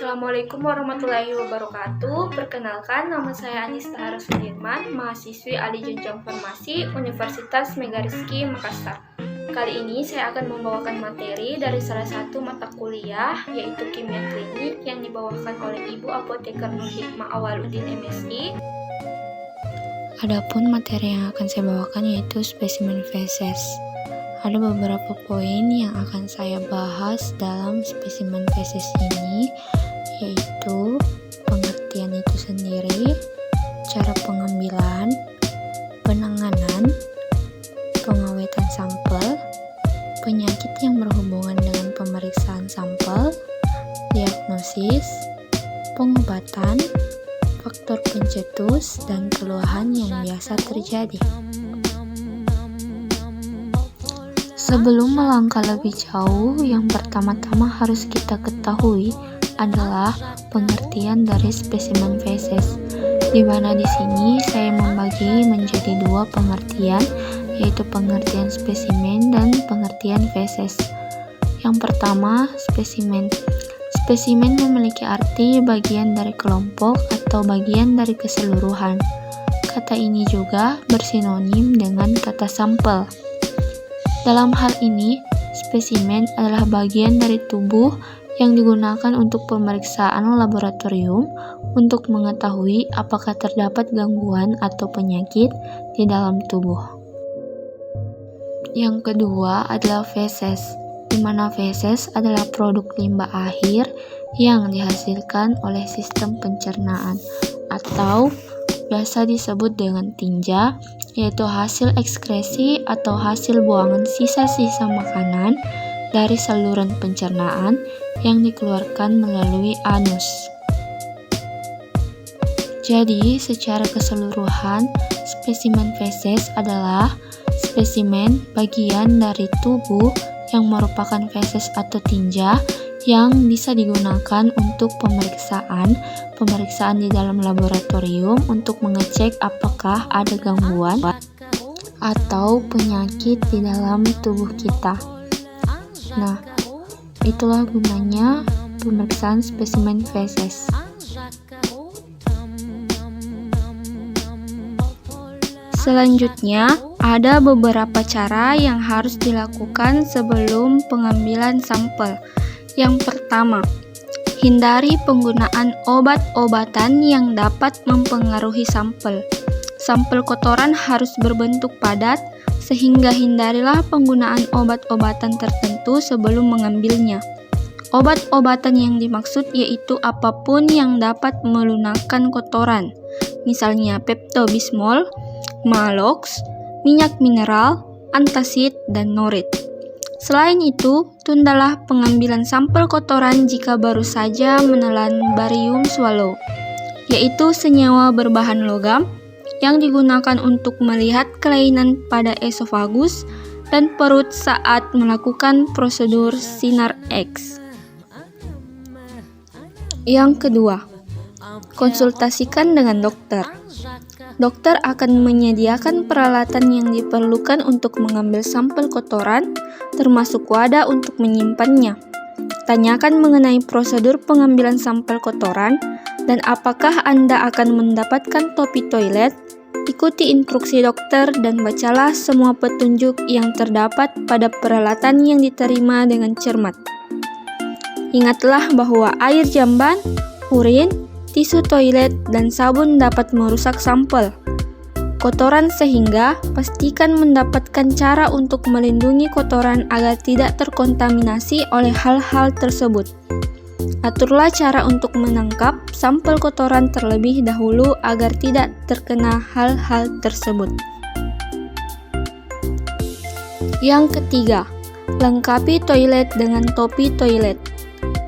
Assalamualaikum warahmatullahi wabarakatuh. Perkenalkan, nama saya Anista Hara Sudirman, mahasiswi Alih Jenjang Farmasi Universitas Megariski Makassar. Kali ini saya akan membawakan materi dari salah satu mata kuliah, yaitu Kimia Klinik yang dibawakan oleh Ibu Apoteker Nur Hikmah Awaludin MSI. Adapun materi yang akan saya bawakan yaitu spesimen feses. Ada beberapa poin yang akan saya bahas dalam spesimen feses ini, yaitu pengertian itu sendiri, cara pengambilan, penanganan, pengawetan sampel, penyakit yang berhubungan dengan pemeriksaan sampel, diagnosis, pengobatan, faktor pencetus, dan keluhan yang biasa terjadi. Sebelum melangkah lebih jauh, yang pertama-tama harus kita ketahui adalah pengertian dari spesimen feses, di mana di sini saya membagi menjadi dua pengertian, yaitu pengertian spesimen dan pengertian feses. Yang pertama, spesimen. Spesimen memiliki arti bagian dari kelompok atau bagian dari keseluruhan. Kata ini juga bersinonim dengan kata sampel. Dalam hal ini, spesimen adalah bagian dari tubuh yang digunakan untuk pemeriksaan laboratorium untuk mengetahui apakah terdapat gangguan atau penyakit di dalam tubuh. Yang kedua adalah feses, di mana feses adalah produk limbah akhir yang dihasilkan oleh sistem pencernaan atau biasa disebut dengan tinja, yaitu hasil ekskresi atau hasil buangan sisa-sisa makanan dari saluran pencernaan yang dikeluarkan melalui anus. Jadi, secara keseluruhan, spesimen feses adalah spesimen bagian dari tubuh yang merupakan feses atau tinja yang bisa digunakan untuk pemeriksaan di dalam laboratorium untuk mengecek apakah ada gangguan atau penyakit di dalam tubuh kita. Nah, itulah gunanya pemeriksaan spesimen feses. Selanjutnya, ada beberapa cara yang harus dilakukan sebelum pengambilan sampel. Yang pertama, hindari penggunaan obat-obatan yang dapat mempengaruhi sampel. Sampel kotoran harus berbentuk padat, sehingga hindarilah penggunaan obat-obatan tertentu sebelum mengambilnya. Obat-obatan yang dimaksud yaitu apapun yang dapat melunakkan kotoran, misalnya Pepto-Bismol, Maalox, minyak mineral, antacid, dan norit. Selain itu, tundalah pengambilan sampel kotoran jika baru saja menelan barium swallow, yaitu senyawa berbahan logam yang digunakan untuk melihat kelainan pada esofagus dan perut saat melakukan prosedur sinar X. Yang kedua, konsultasikan dengan dokter. Dokter akan menyediakan peralatan yang diperlukan untuk mengambil sampel kotoran, termasuk wadah untuk menyimpannya. Tanyakan mengenai prosedur pengambilan sampel kotoran dan apakah Anda akan mendapatkan topi toilet. Ikuti instruksi dokter dan bacalah semua petunjuk yang terdapat pada peralatan yang diterima dengan cermat. Ingatlah bahwa air jamban, urin, tisu toilet, dan sabun dapat merusak sampel kotoran, sehingga pastikan mendapatkan cara untuk melindungi kotoran agar tidak terkontaminasi oleh hal-hal tersebut. Aturlah cara untuk menangkap sampel kotoran terlebih dahulu agar tidak terkena hal-hal tersebut. Yang ketiga, lengkapi toilet dengan topi toilet.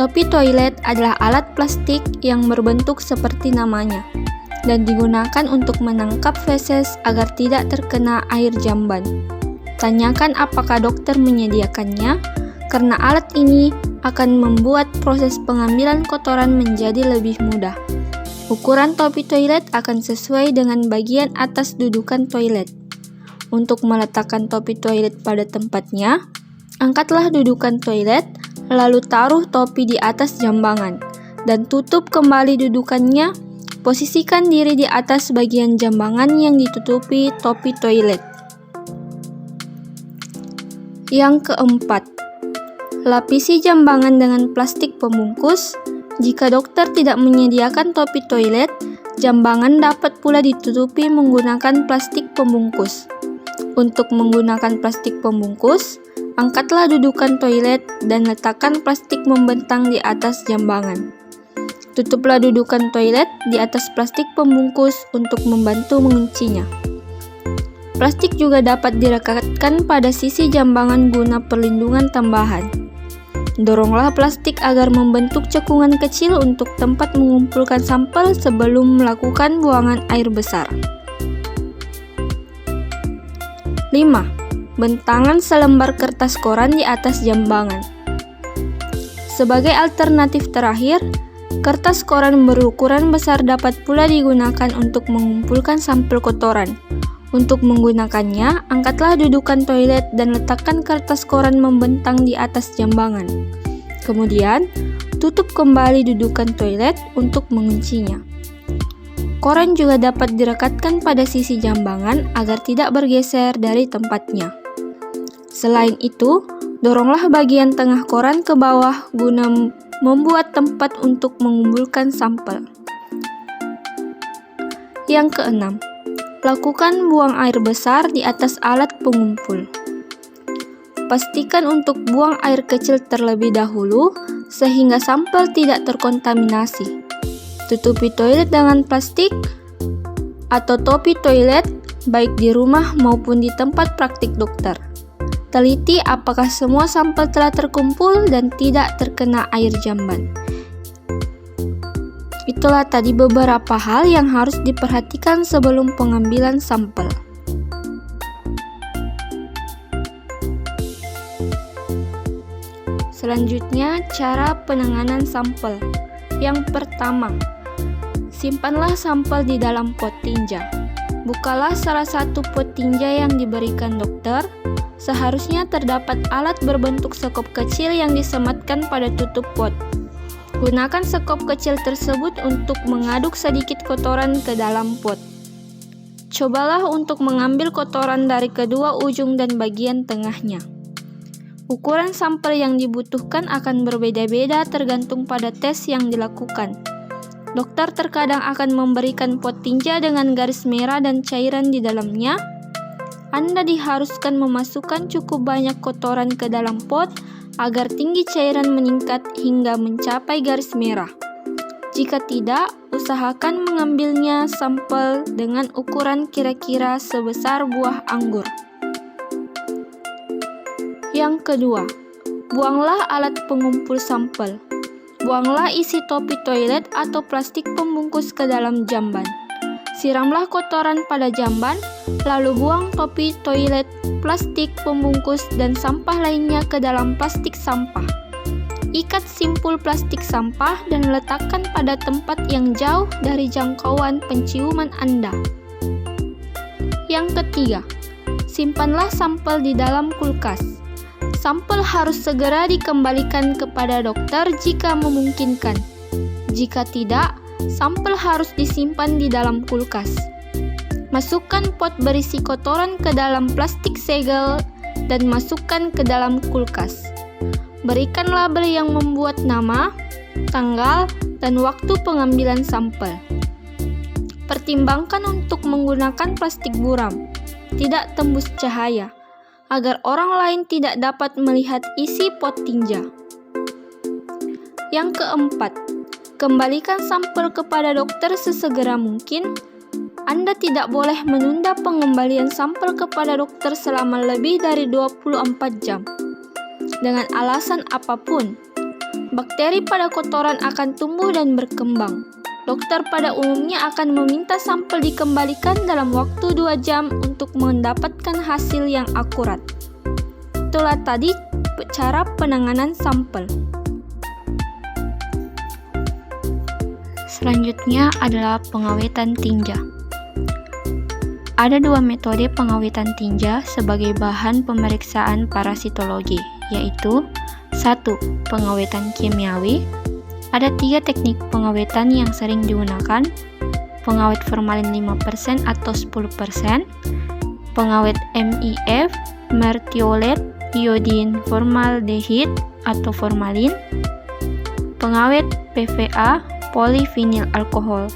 Topi toilet adalah alat plastik yang berbentuk seperti namanya dan digunakan untuk menangkap feses agar tidak terkena air jamban. Tanyakan apakah dokter menyediakannya, karena alat ini akan membuat proses pengambilan kotoran menjadi lebih mudah. Ukuran topi toilet akan sesuai dengan bagian atas dudukan toilet. Untuk meletakkan topi toilet pada tempatnya, angkatlah dudukan toilet, lalu taruh topi di atas jambangan. dan tutup kembali dudukannya. Posisikan diri di atas bagian jambangan yang ditutupi topi toilet. Yang keempat, lapisi jambangan dengan plastik pembungkus. Jika dokter tidak menyediakan topi toilet, jambangan dapat pula ditutupi menggunakan plastik pembungkus. Untuk menggunakan plastik pembungkus, angkatlah dudukan toilet dan letakkan plastik membentang di atas jambangan. Tutuplah dudukan toilet di atas plastik pembungkus untuk membantu menguncinya. Plastik juga dapat direkatkan pada sisi jambangan guna perlindungan tambahan. Doronglah plastik agar membentuk cekungan kecil untuk tempat mengumpulkan sampel sebelum melakukan buangan air besar. 5. Bentangan selembar kertas koran di atas jambangan. Sebagai alternatif terakhir, kertas koran berukuran besar dapat pula digunakan untuk mengumpulkan sampel kotoran. Untuk menggunakannya, angkatlah dudukan toilet dan letakkan kertas koran membentang di atas jambangan. Kemudian, tutup kembali dudukan toilet untuk menguncinya. Koran juga dapat direkatkan pada sisi jambangan agar tidak bergeser dari tempatnya. Selain itu, doronglah bagian tengah koran ke bawah guna membuat tempat untuk mengumpulkan sampel. Yang keenam, lakukan buang air besar di atas alat pengumpul. Pastikan untuk buang air kecil terlebih dahulu sehingga sampel tidak terkontaminasi. Tutupi toilet dengan plastik atau topi toilet baik di rumah maupun di tempat praktik dokter. Teliti apakah semua sampel telah terkumpul dan tidak terkena air jamban. Itulah tadi beberapa hal yang harus diperhatikan sebelum pengambilan sampel. Selanjutnya, cara penanganan sampel. Yang pertama, simpanlah sampel di dalam pot tinja. Bukalah salah satu pot tinja yang diberikan dokter. Seharusnya terdapat alat berbentuk sekop kecil yang disematkan pada tutup pot. Gunakan sekop kecil tersebut untuk mengaduk sedikit kotoran ke dalam pot. Cobalah untuk mengambil kotoran dari kedua ujung dan bagian tengahnya. Ukuran sampel yang dibutuhkan akan berbeda-beda tergantung pada tes yang dilakukan. Dokter terkadang akan memberikan pot tinja dengan garis merah dan cairan di dalamnya. Anda diharuskan memasukkan cukup banyak kotoran ke dalam pot agar tinggi cairan meningkat hingga mencapai garis merah. Jika tidak, usahakan mengambilnya sampel dengan ukuran kira-kira sebesar buah anggur. Yang kedua, buanglah alat pengumpul sampel. Buanglah isi topi toilet atau plastik pembungkus ke dalam jamban. Siramlah kotoran pada jamban, lalu buang topi toilet, plastik pembungkus, dan sampah lainnya ke dalam plastik sampah. Ikat simpul plastik sampah dan letakkan pada tempat yang jauh dari jangkauan penciuman Anda. Yang ketiga, simpanlah sampel di dalam kulkas. Sampel harus segera dikembalikan kepada dokter jika memungkinkan. Jika tidak, sampel harus disimpan di dalam kulkas. Masukkan pot berisi kotoran ke dalam plastik segel dan masukkan ke dalam kulkas. Berikan label yang membuat nama, tanggal, dan waktu pengambilan sampel. Pertimbangkan untuk menggunakan plastik buram, tidak tembus cahaya, agar orang lain tidak dapat melihat isi pot tinja. Yang keempat, kembalikan sampel kepada dokter sesegera mungkin. Anda tidak boleh menunda pengembalian sampel kepada dokter selama lebih dari 24 jam. Dengan alasan apapun, bakteri pada kotoran akan tumbuh dan berkembang. Dokter pada umumnya akan meminta sampel dikembalikan dalam waktu 2 jam untuk mendapatkan hasil yang akurat. Itulah tadi cara penanganan sampel. Selanjutnya adalah pengawetan tinja. Ada 2 metode pengawetan tinja sebagai bahan pemeriksaan parasitologi, yaitu 1. Pengawetan kimiawi. Ada 3 teknik pengawetan yang sering digunakan: pengawet formalin 5% atau 10%, pengawet MIF, mertiolet, iodin formaldehid atau formalin, pengawet PVA, polivinyl alkohol.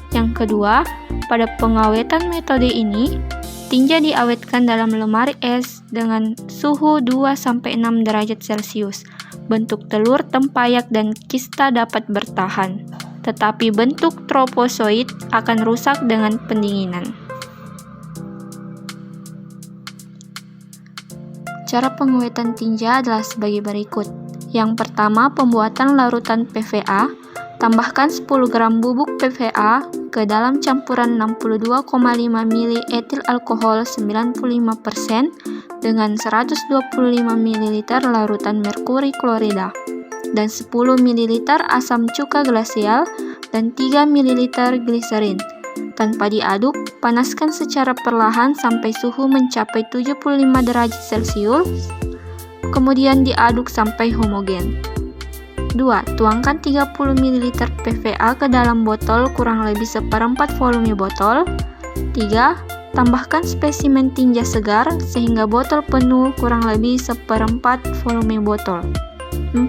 Yang kedua, pada pengawetan metode ini, tinja diawetkan dalam lemari es dengan suhu 2-6 derajat Celcius. Bentuk telur, tempayak, dan kista dapat bertahan, tetapi bentuk tropozoid akan rusak dengan pendinginan. Cara pengawetan tinja adalah sebagai berikut. Yang pertama, pembuatan larutan PVA. Tambahkan 10 gram bubuk PVA ke dalam campuran 62,5 ml etil alkohol 95% dengan 125 ml larutan merkuri klorida dan 10 ml asam cuka glasial dan 3 ml gliserin. Tanpa diaduk, panaskan secara perlahan sampai suhu mencapai 75 derajat Celcius, kemudian diaduk sampai homogen. 2. Tuangkan 30 ml PVA ke dalam botol kurang lebih seperempat volume botol. 3. Tambahkan spesimen tinja segar sehingga botol penuh kurang lebih seperempat volume botol. 4.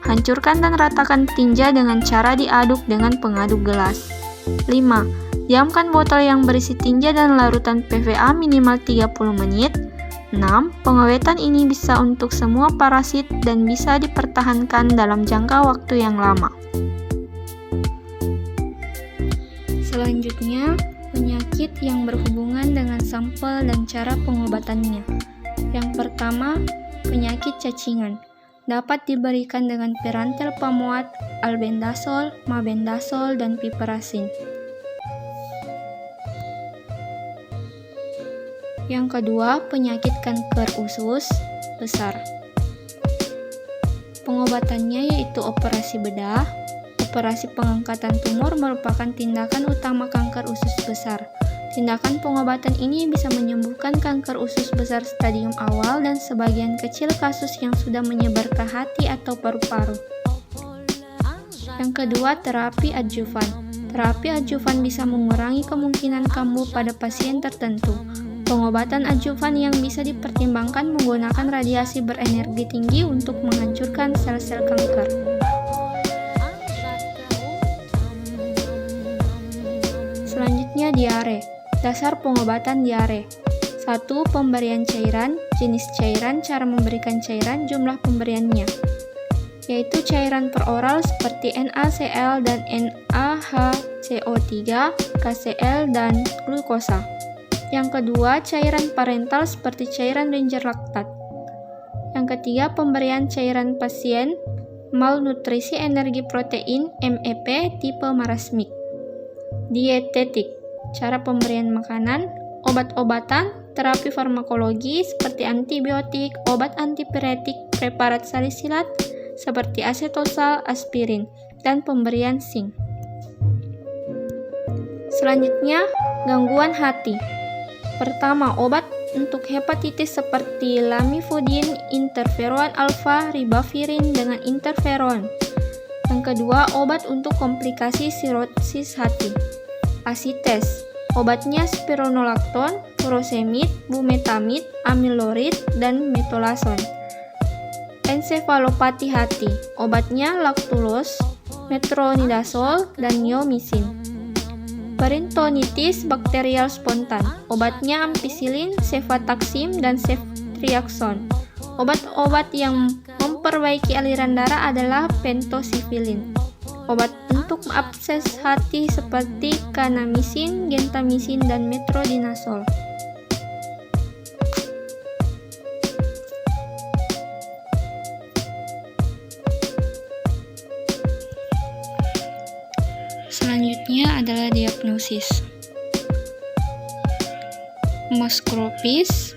Hancurkan dan ratakan tinja dengan cara diaduk dengan pengaduk gelas. 5. Diamkan botol yang berisi tinja dan larutan PVA minimal 30 menit. 6. Pengawetan ini bisa untuk semua parasit dan bisa dipertahankan dalam jangka waktu yang lama. Selanjutnya, penyakit yang berhubungan dengan sampel dan cara pengobatannya. Yang pertama, penyakit cacingan. Dapat diberikan dengan pirantel pamuat, albendazol, mabendazol, dan piperacin. Yang kedua, penyakit kanker usus besar. Pengobatannya yaitu operasi bedah. Operasi pengangkatan tumor merupakan tindakan utama kanker usus besar. Tindakan pengobatan ini bisa menyembuhkan kanker usus besar stadium awal dan sebagian kecil kasus yang sudah menyebar ke hati atau paru-paru. Yang kedua, terapi adjuvan. Terapi adjuvan bisa mengurangi kemungkinan kambuh pada pasien tertentu. Pengobatan adjuvan yang bisa dipertimbangkan menggunakan radiasi berenergi tinggi untuk menghancurkan sel-sel kanker. Selanjutnya, diare. Dasar pengobatan diare. 1. Pemberian cairan. Jenis cairan, cara memberikan cairan, jumlah pemberiannya, yaitu cairan peroral seperti NaCl dan NaHCO3, KCl, dan glukosa. Yang kedua, cairan parental seperti cairan Ranger laktat. Yang ketiga, pemberian cairan pasien malnutrisi energi protein MEP tipe marasmik. Dietetik, cara pemberian makanan, obat-obatan, terapi farmakologi seperti antibiotik, obat antipiretik, preparat salisilat seperti asetosal, aspirin, dan pemberian zinc. Selanjutnya, gangguan hati. Pertama, obat untuk hepatitis seperti lamivudin, interferon alfa, ribavirin dengan interferon. Yang kedua, obat untuk komplikasi sirosis hati. Asites, obatnya spironolakton, furosemid, bumetamid, amilorid, dan metolason. Ensefalopati hati, obatnya laktulose, metronidazol, dan neomycin. Peritonitis bakterial spontan, obatnya ampicillin, cefotaxime, dan ceftriaxone. Obat-obat yang memperbaiki aliran darah adalah pentosifilin. Obat untuk abses hati seperti kanamycin, gentamicin, dan metronidazol. Selanjutnya adalah diagnosis. Maskropis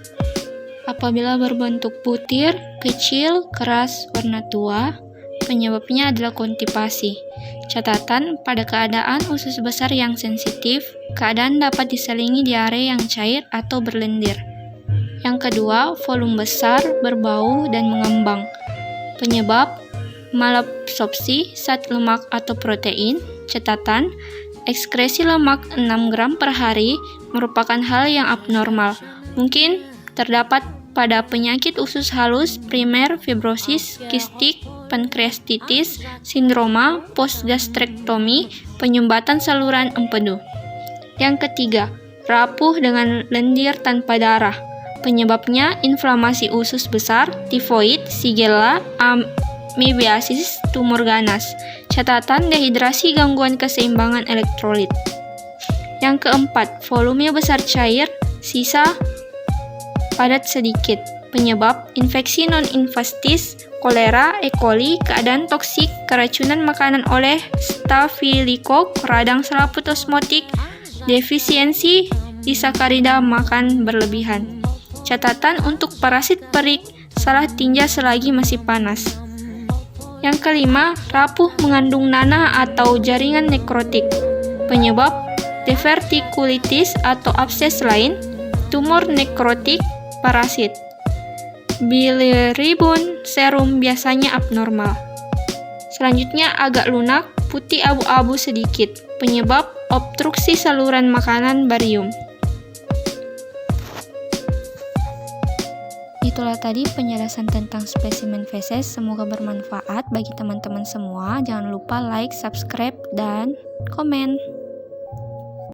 apabila berbentuk butir, kecil, keras, warna tua, penyebabnya adalah konstipasi. Catatan, pada keadaan usus besar yang sensitif, keadaan dapat diselingi diare yang cair atau berlendir. Yang kedua, volume besar, berbau, dan mengembang. Penyebab, malabsorpsi zat lemak atau protein. Catatan, ekskresi lemak 6 gram per hari merupakan hal yang abnormal. Mungkin terdapat pada penyakit usus halus, primer, fibrosis, kistik, pankreatitis, sindroma, postgastrektomi, penyumbatan saluran empedu. Yang ketiga, rapuh dengan lendir tanpa darah. Penyebabnya inflamasi usus besar, tifoid, Shigella, amoebiasis, tumor ganas. Catatan, dehidrasi, gangguan keseimbangan elektrolit. Yang keempat, volume besar cair, sisa padat sedikit. Penyebab infeksi non-invastis, kolera, E. coli, keadaan toksik, keracunan makanan oleh Staphylococcus, radang selaput osmotik, defisiensi disakarida makan berlebihan. Catatan untuk parasit perik, salah tinja selagi masih panas. Yang kelima, rapuh mengandung nanah atau jaringan nekrotik. Penyebab divertikulitis atau abses lain, tumor nekrotik, parasit. Bilirubin serum biasanya abnormal. Selanjutnya agak lunak, putih abu-abu sedikit. Penyebab obstruksi saluran makanan barium. Itulah tadi penjelasan tentang spesimen feses. Semoga bermanfaat bagi teman-teman semua. Jangan lupa like, subscribe, dan komen.